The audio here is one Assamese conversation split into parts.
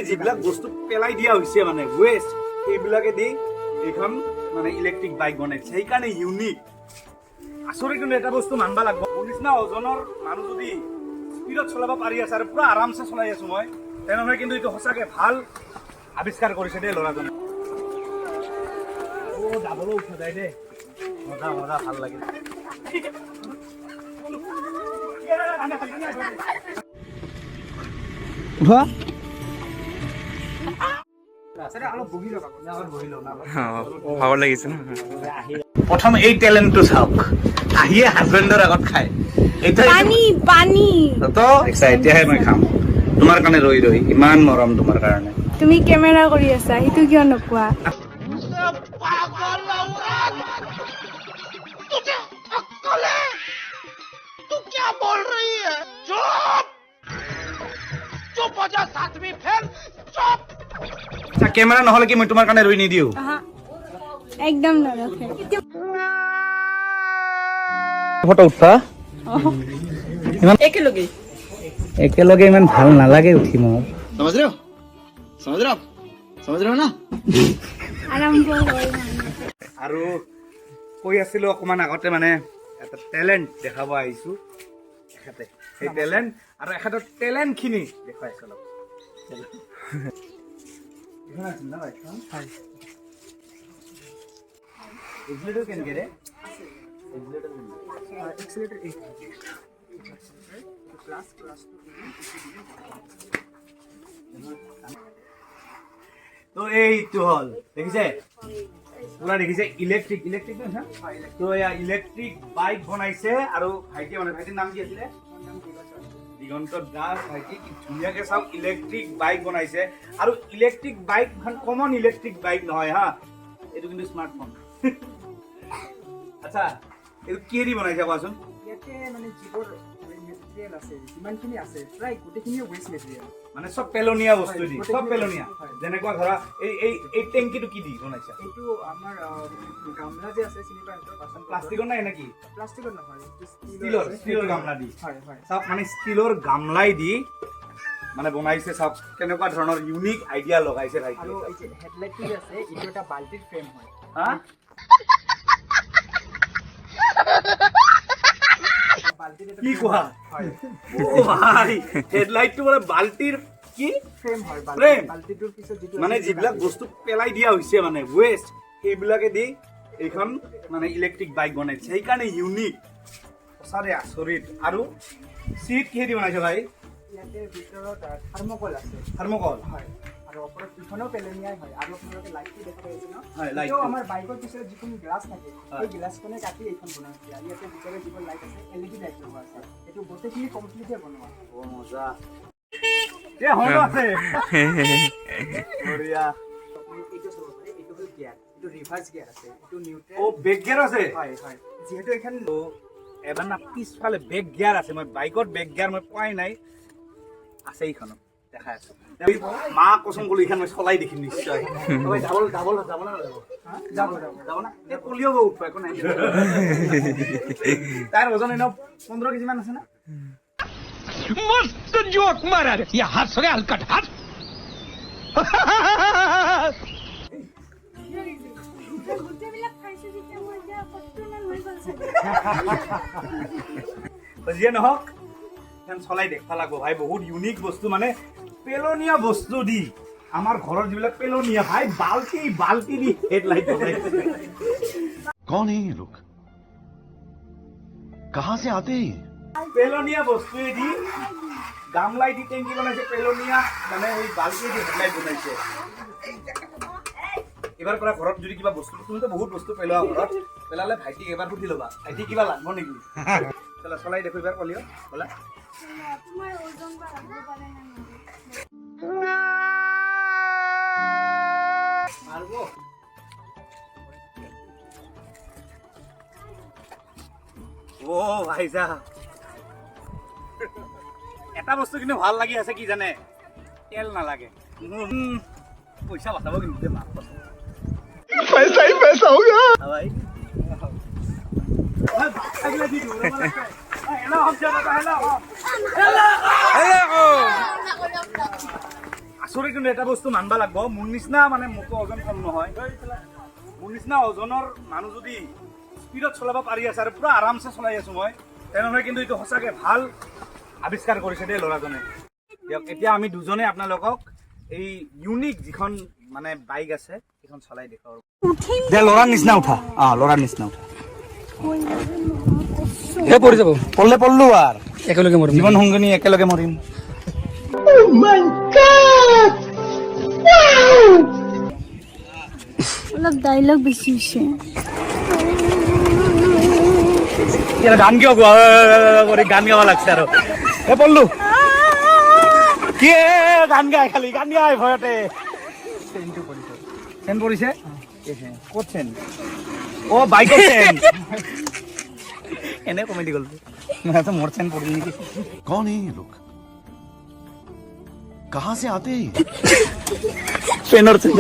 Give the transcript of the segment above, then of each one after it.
যিবিলাক বস্তু পেলাই দিয়া হৈছে মানে ওয়েস্ট এইবিলাকে দি এইখন মানে ইলেক্ট্ৰিক বাইক বনাইছে সেইকাৰণে ইউনিক আচৰিত কিন্তু এটা বস্তু মানবা লাগিব মোৰ নিচিনা ওজনৰ মানুহ যদি স্পীডত চলাব পাৰি আছে আৰু পুৰা আৰামছে চলাই আছো মই তেনেহ'লে কিন্তু এইটো সঁচাকে ভাল আৱিষ্কাৰ কৰিছে দেই ল'ৰাজনে যাবলৈ উঠা যায় দেই মজা মজা ভাল লাগিল ভাগৰ লাগিছে ন প্ৰথম এই টেলেণ্টটো চাওক আহিয়ে হাজবেণ্ডৰ আগত খায় এতিয়াহে মই খাম তোমাৰ কাৰণে ৰৈ ৰৈ ইমান মৰম তোমাৰ কাৰণে তুমি কেমেৰা কৰি আছা সেইটো কিয় নোকোৱা কেমেৰা নহ'লে কি মই তোমাৰ কাৰণে ৰৈ নিদিওঁ একদম নৰখে ফটো উঠা একেলগে ইমান ভাল নালাগে উঠি মোৰ আৰম্ভ হ'ল আৰু কৈ আছিলো অকমান আগতে মানে এটা টেলেণ্ট দেখাব আহিছো এখেতে সেই টেলেণ্ট আৰু এখেতৰ টেলেণ্ট খিনি দেখুৱাইছো অলপ তো এইটো হল দেখিছে পুৰা দেখিছে ইলেকট্ৰিক না তো এয়া ইলেকট্ৰিক বাইক বনাইছে আৰু ভাইটি মানে ভাইটিৰ নাম কি আছিল দিগন্ত দাস ভাইটি কি ধুনীয়াকে চাওক ইলেকট্ৰিক বাইক বনাইছে আৰু ইলেকট্রিক বাইক এখন কমন ইলেকট্রিক বাইক নহয় হা এইটো কিন্তু স্মার্টফোন আচ্ছা এইটো কি দি বনাইছে কোৱাচোন ইয়াতে মানে যিবোৰ মেটেৰিয়েল আছে যিমানখিনি আছে প্ৰায় গোটেইখিনি ওয়েষ্ট মেটেৰিয়েল মানে সব পেলনীয়া বস্তু দি সব পেলনীয়া যেনেকুৱা ধৰা এই টেংকিটো কি দি বনাইছে এইটো আমাৰ গামলা যে আছে চিনি পায় বাচন প্লাষ্টিকৰ নাই নেকি প্লাষ্টিকৰ নহয় ষ্টিলৰ গামলা দি হয় হয় সব মানে ষ্টিলৰ গামলাই দি মানে বনাইছে সব কেনেকুৱা ধৰণৰ ইউনিক আইডিয়া লগাইছে ভাই আৰু এই যে হেডলাইটটো যে আছে এইটো এটা বাল্টিৰ ফ্ৰেম হয় হা কি কোৱা ও ভাই হেডলাইটটো মানে বাল্টিৰ কি ফ্ৰেম হয় ফ্ৰেম বাল্টিটোৰ পিছত যিটো মানে যিবিলাক বস্তু পেলাই দিয়া হৈছে মানে ওয়েস্ট সেইবিলাকে দি এইখন মানে ইলেক্ট্ৰিক বাইক বনাইছে সেইকাৰণে ইউনিক সঁচাৰে আচৰিত আৰু চিট কিহেদি বনাইছে ভাই ইয়াতে ভিতৰত থাৰ্মকল আছে থাৰ্মকল হয় আৰু ওপৰত পিছনো পেলনীয়াই হয় আৰু আপোনালোকে লাইটটো দেখা পাইছে ন হয়, লাইটটো। এইটো আমাৰ বাইকৰ পিছৰত যিখন গ্লাছ থাকে সেই গ্লাছখনে কাটি এইখন বনাইছে আৰু ইয়াতে ভিতৰত যিবোৰ লাইট আছে LED লাইট লগোৱা আছে এইটো গোটেইখিনি কমপ্লিটে বনোৱা ও মজা এ হল আছে বঢ়িয়া আপুনি এইটো চাব পাৰে এইটো হ'ল গিয়াৰ এইটো ৰিভাৰ্ছ গিয়াৰ আছে এইটো নিউট্ৰেল ও বেক গিয়াৰ আছে হয় হয় যিহেতু এখন এবাৰ না পিছফালে বেক গিয়াৰ আছে মই বাইকত বেক গিয়াৰ মই পোৱাই নাই আছে এইখন দেখাই আছো মা কচম কলো এইখন মই চলাই দেখিম নিশ্চয় যাব না এই পলিঅ' গৈ উঠব একো নাই তাৰ ওজন এনেও 15 কেজি মান আছে না मस्त जोक मारा रे ये हंस रे हलकट हंस গোটেইবিলাক খাইছো যেতিয়া মই এতিয়া কষ্টমান হৈ গ'ল যিয়ে নহওক এখন চলাই দেখা লাগব ভাই বহুত ইউনিক বস্তু মানে পেলনীয়া বস্তু দি আমাৰ ঘৰৰ যিবিলাক পেলনীয়া ভাই বাল্টি দি হেডলাইট বনাইছে कौन है ये लोग कहां से आते हैं পেলনীয়া বস্তুৱে দি গামলাই দি টেংকি বনাইছে পেলনীয়া মানে এই বাল্টি দি হেডলাইট বনাইছে এবাৰ পৰা ঘৰত যদি কিবা বস্তু তুমি তো বহুত বস্তু পেলোৱা ঘৰত পেলালে ভাইটিক এবাৰ সুধি ল'বা ভাইটি কিবা লাগব নেকি চলাই দেখো এবাৰ কলিও বলা তোমাৰ ওজন বাঢ়িব পাৰে না পারব ও ভাই সাহেব এটা বস্তু কিন্তু ভাল লাগি আছে কি জানে তেল নালাগে পয়সা বাঁচাব কিন্তু पैसा ही पैसा होगा ভাই আচৰিত কিন্তু এটা বস্তু মানবা লাগব মোৰ নিচিনা মানে মোকো ওজন কম নহয় মোৰ নিচিনা ওজনৰ মানুহ যদি স্পীডত চলাব পাৰি আছে আৰু পুৰা আৰামছে চলাই আছো মই তেনেহ'লে কিন্তু এইটো সঁচাকৈ ভাল আৱিষ্কাৰ কৰিছে দেই ল'ৰাজনে দিয়ক এতিয়া আমি দুজনে আপোনালোকক এই ইউনিক যিখন মানে বাইক আছে সেইখন চলাই দেখাওঁ দে ল'ৰাৰ নিচিনা উঠা ল'ৰাৰ নিচিনা উঠা পৰি যাব পল্লো আৰু একেলগে মৰিম জীৱন সংগিনী একেলগে মৰিম অলপ ডাইলগ বেছি হৈছে গান কিয় গোৱা কৰি গান গাব লাগছে আৰু এ পল্লু কি গান গাই খালি গান গাই ভয়তে চেন পৰিছে ক'ত চেন বাইকৰ চেন এনে কমেডি গ'ল মোৰ চেন পৰিল নেকি कौन है ये लोग कहाँ से आते हैं পেনৰ চেন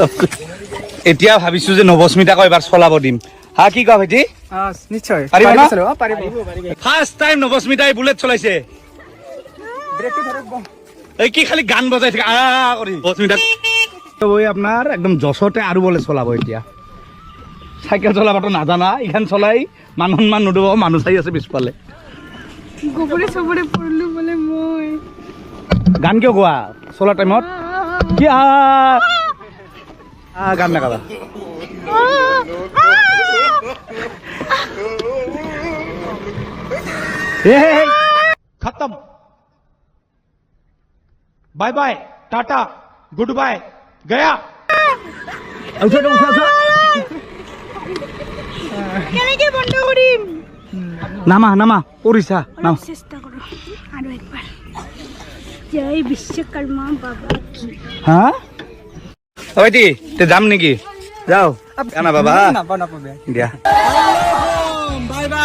এতিয়া ভাবিছো যে নৱস্মিতাক এবাৰ চলাব দিম হা কি কোৱা ভাইটি নিশ্চয় পাৰিব না? পাৰিব ফাৰ্ষ্ট টাইম নৱস্মিতাই বুলেট চলাইছে ব্ৰেকটো ধৰক বম এই কি খালি গান বজাই থাকে কৰি নৱস্মিতাক আপোনাৰ একদম জছতে আৰু বোলে চলাব এতিয়া চাইকেল চলাবতো নাজানা এইখান চলাই মান সন্মান নুদুব মানুহ চাই আছে পিছফালে গোবৰে চবৰে পৰিলো বোলে মই গান কিয় গোৱা চলা টাইমত কি গান নাগাবা खत्म bye bye tata goodbye गया কেনেকে বন্ধ কৰিম নামা পৰিছা নাম চেষ্টা কৰোঁ আৰু একবাৰ জয় বিশ্বকৰ্মা বাবা কি হা ভাইটি যাম নেকি যাও না বাবা নাপাওঁ বেয়া দিয়া বাই বাই